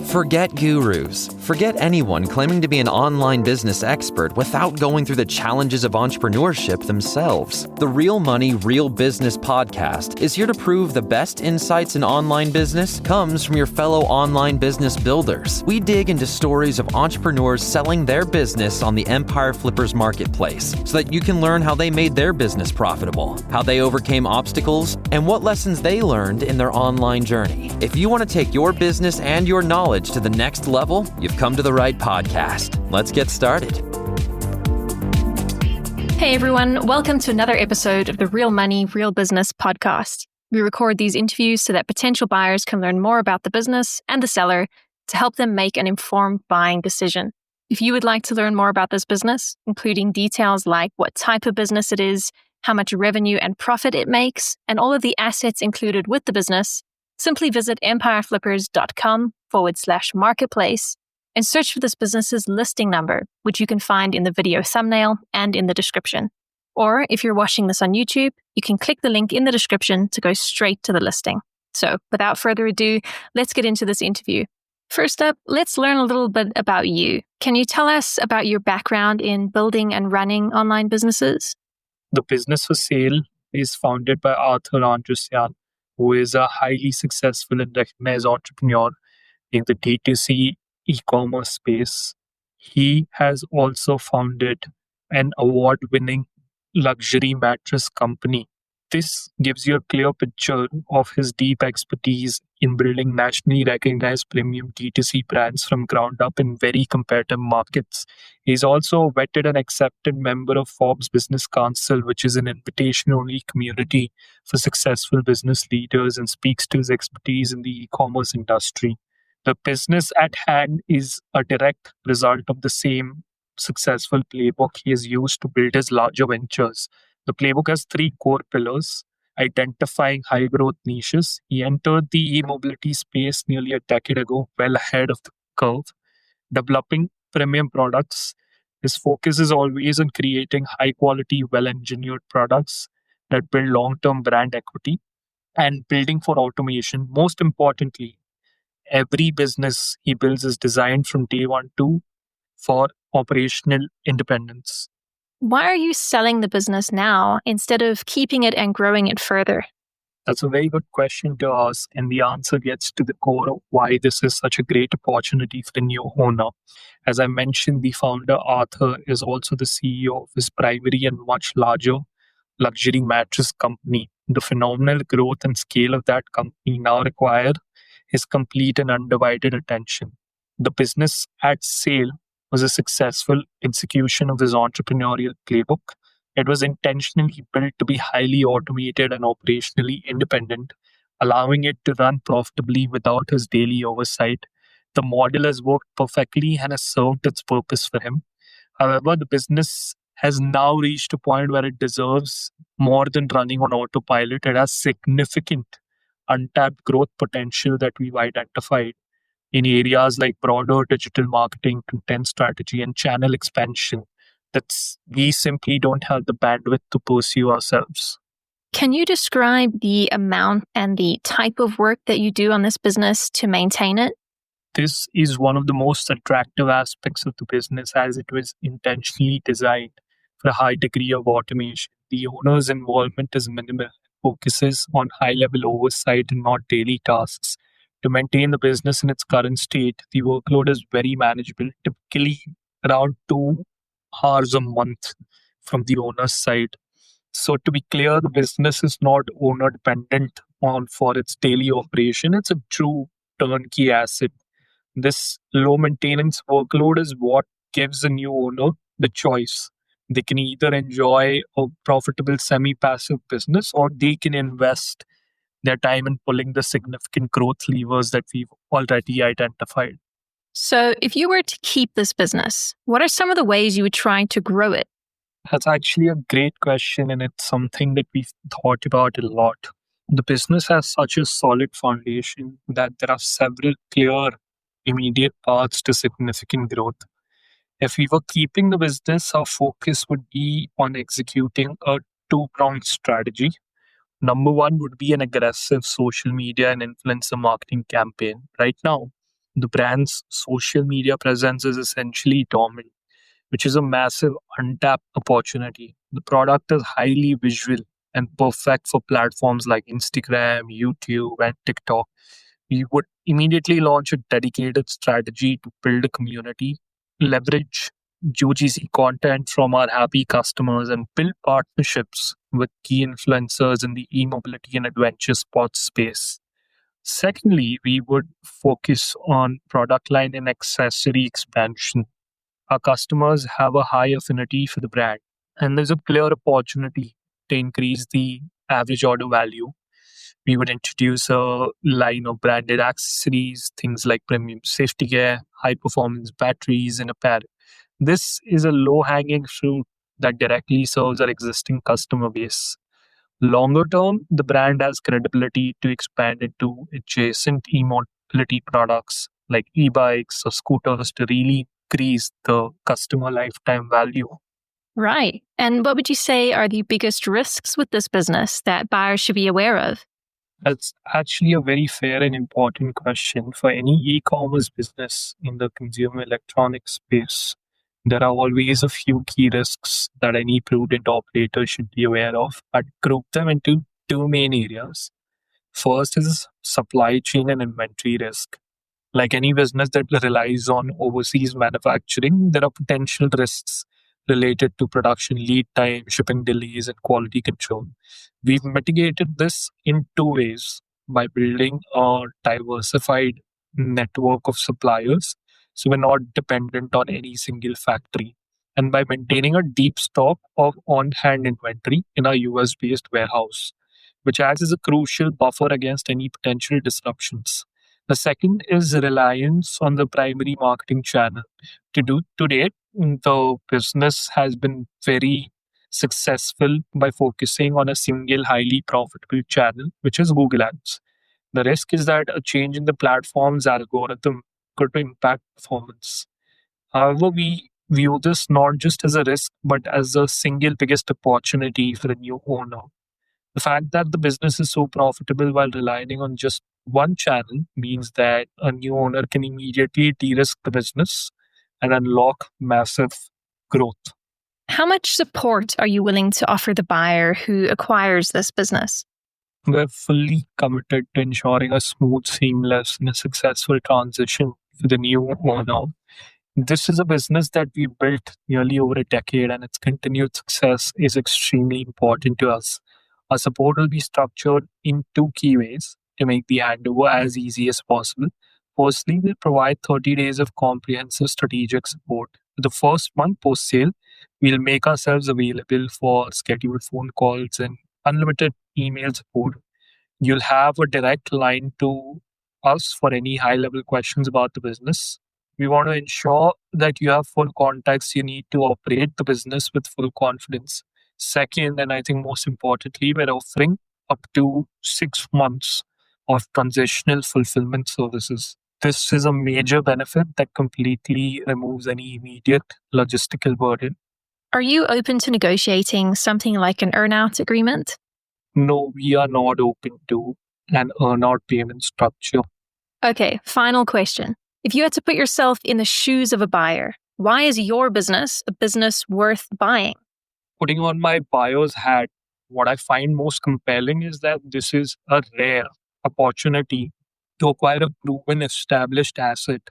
Forget gurus. Forget anyone claiming to be an online business expert without going through the challenges of entrepreneurship themselves. The Real Money, Real Business podcast is here to prove the best insights in online business comes from your fellow online business builders. We dig into stories of entrepreneurs selling their business on the Empire Flippers marketplace so that you can learn how they made their business profitable, how they overcame obstacles, and what lessons they learned in their online journey. If you want to take your business and your knowledge to the next level, you've come to the right podcast. Let's get started. Hey everyone, welcome to another episode of the Real Money, Real Business podcast. We record these interviews so that potential buyers can learn more about the business and the seller to help them make an informed buying decision. If you would like to learn more about this business, including details like what type of business it is, how much revenue and profit it makes, and all of the assets included with the business, simply visit empireflippers.com/marketplace and search for this business's listing number, which you can find in the video thumbnail and in the description. Or if you're watching this on YouTube, you can click the link in the description to go straight to the listing. So without further ado, let's get into this interview. First up, let's learn a little bit about you. Can you tell us about your background in building and running online businesses? The business for sale is founded by Arthur Andrusian, who is a highly successful and recognized entrepreneur in the D2C e-commerce space. He has also founded an award-winning luxury mattress company. This gives you a clear picture of his deep expertise in building nationally recognized premium D2C brands from ground up in very competitive markets. He's also a vetted and accepted member of Forbes Business Council, which is an invitation-only community for successful business leaders, and speaks to his expertise in the e-commerce industry. The business at hand is a direct result of the same successful playbook he has used to build his larger ventures. The playbook has three core pillars: identifying high growth niches. He entered the e-mobility space nearly a decade ago, well ahead of the curve. Developing premium products. His focus is always on creating high quality, well engineered products that build long-term brand equity. And building for automation. Most importantly, every business he builds is designed from day one for operational independence. Why are you selling the business now instead of keeping it and growing it further? That's a very good question to ask, and the answer gets to the core of why this is such a great opportunity for the new owner. As I mentioned, the founder, Arthur, is also the CEO of his primary and much larger luxury mattress company. The phenomenal growth and scale of that company now require his complete and undivided attention. The business at sale was a successful execution of his entrepreneurial playbook. It was intentionally built to be highly automated and operationally independent, allowing it to run profitably without his daily oversight. The model has worked perfectly and has served its purpose for him. However, the business has now reached a point where it deserves more than running on autopilot. It has significant untapped growth potential that we've identified in areas like broader digital marketing, content strategy, and channel expansion that we simply don't have the bandwidth to pursue ourselves. Can you describe the amount and the type of work that you do on this business to maintain it? This is one of the most attractive aspects of the business, as it was intentionally designed for a high degree of automation. The owner's involvement is minimal, focuses on high-level oversight and not daily tasks. To maintain the business in its current state, the workload is very manageable, typically around 2 hours a month from the owner's side. So to be clear, the business is not owner dependent on for its daily operation. It's a true turnkey asset. This low maintenance workload is what gives the new owner the choice. They can either enjoy a profitable semi-passive business, or they can invest their time in pulling the significant growth levers that we've already identified. So if you were to keep this business, what are some of the ways you would try to grow it? That's actually a great question, and it's something that we've thought about a lot. The business has such a solid foundation that there are several clear, immediate paths to significant growth. If we were keeping the business, our focus would be on executing a two-pronged strategy. Number one would be an aggressive social media and influencer marketing campaign. Right now, the brand's social media presence is essentially dormant, which is a massive untapped opportunity. The product is highly visual and perfect for platforms like Instagram, YouTube, and TikTok. We would immediately launch a dedicated strategy to build a community, leverage UGC content from our happy customers, and build partnerships with key influencers in the e-mobility and adventure sports space. Secondly, we would focus on product line and accessory expansion. Our customers have a high affinity for the brand, and there's a clear opportunity to increase the average order value. We would introduce a line of branded accessories, things like premium safety gear, high performance batteries, and apparel. This is a low hanging fruit that directly serves our existing customer base. Longer term, the brand has credibility to expand into adjacent e-mobility products like e-bikes or scooters to really increase the customer lifetime value. Right. And what would you say are the biggest risks with this business that buyers should be aware of? That's actually a very fair and important question for any e-commerce business in the consumer electronics space. There are always a few key risks that any prudent operator should be aware of. I'd group them into two main areas. First is supply chain and inventory risk. Like any business that relies on overseas manufacturing, there are potential risks related to production lead time, shipping delays, and quality control. We've mitigated this in two ways: by building a diversified network of suppliers, so we're not dependent on any single factory, and by maintaining a deep stock of on hand inventory in our US based warehouse, which acts as a crucial buffer against any potential disruptions. The second is reliance on the primary marketing channel. To date, the business has been very successful by focusing on a single highly profitable channel, which is Google Ads. The risk is that a change in the platform's algorithm could impact performance. However, we view this not just as a risk, but as the single biggest opportunity for a new owner. The fact that the business is so profitable while relying on just one channel means that a new owner can immediately de risk the business and unlock massive growth. How much support are you willing to offer the buyer who acquires this business? We're fully committed to ensuring a smooth, seamless, and a successful transition for the new owner. This is a business that we built nearly over a decade, and its continued success is extremely important to us. Our support will be structured in two key ways to make the handover as easy as possible. Firstly, we'll provide 30 days of comprehensive strategic support. The first month post sale, we'll make ourselves available for scheduled phone calls and unlimited email support. You'll have a direct line to us for any high level questions about the business. We want to ensure that you have full context you need to operate the business with full confidence. Second, and I think most importantly, we're offering up to 6 months of transitional fulfillment services. This is a major benefit that completely removes any immediate logistical burden. Are you open to negotiating something like an earnout agreement? No, we are not open to an earnout payment structure. Okay, final question. If you had to put yourself in the shoes of a buyer, why is your business a business worth buying? Putting on my buyer's hat, what I find most compelling is that this is a rare opportunity to acquire a proven established asset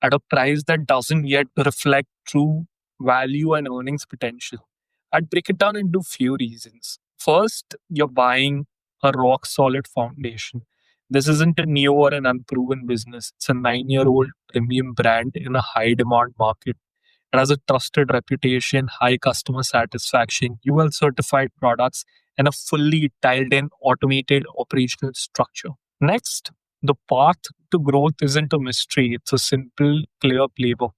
at a price that doesn't yet reflect true value and earnings potential. I'd break it down into few reasons. First, you're buying a rock solid foundation. This isn't a new or an unproven business. It's a 9-year-old premium brand in a high demand market. It has a trusted reputation, high customer satisfaction, UL certified products, and a fully dialed in automated operational structure. Next, the path to growth isn't a mystery, it's a simple, clear playbook.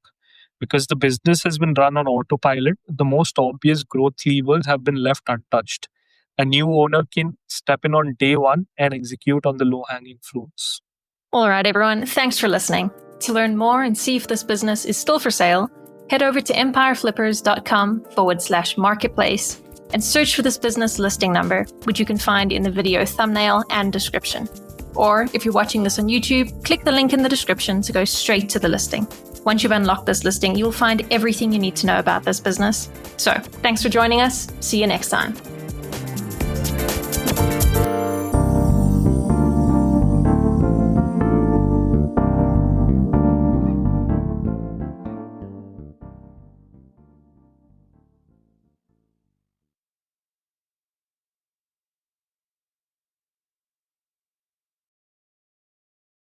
Because the business has been run on autopilot, the most obvious growth levers have been left untouched. A new owner can step in on day one and execute on the low hanging fruits. All right, everyone, thanks for listening. To learn more and see if this business is still for sale, head over to empireflippers.com/marketplace and search for this business listing number, which you can find in the video thumbnail and description. Or if you're watching this on YouTube, click the link in the description to go straight to the listing. Once you've unlocked this listing, you'll find everything you need to know about this business. So, thanks for joining us. See you next time.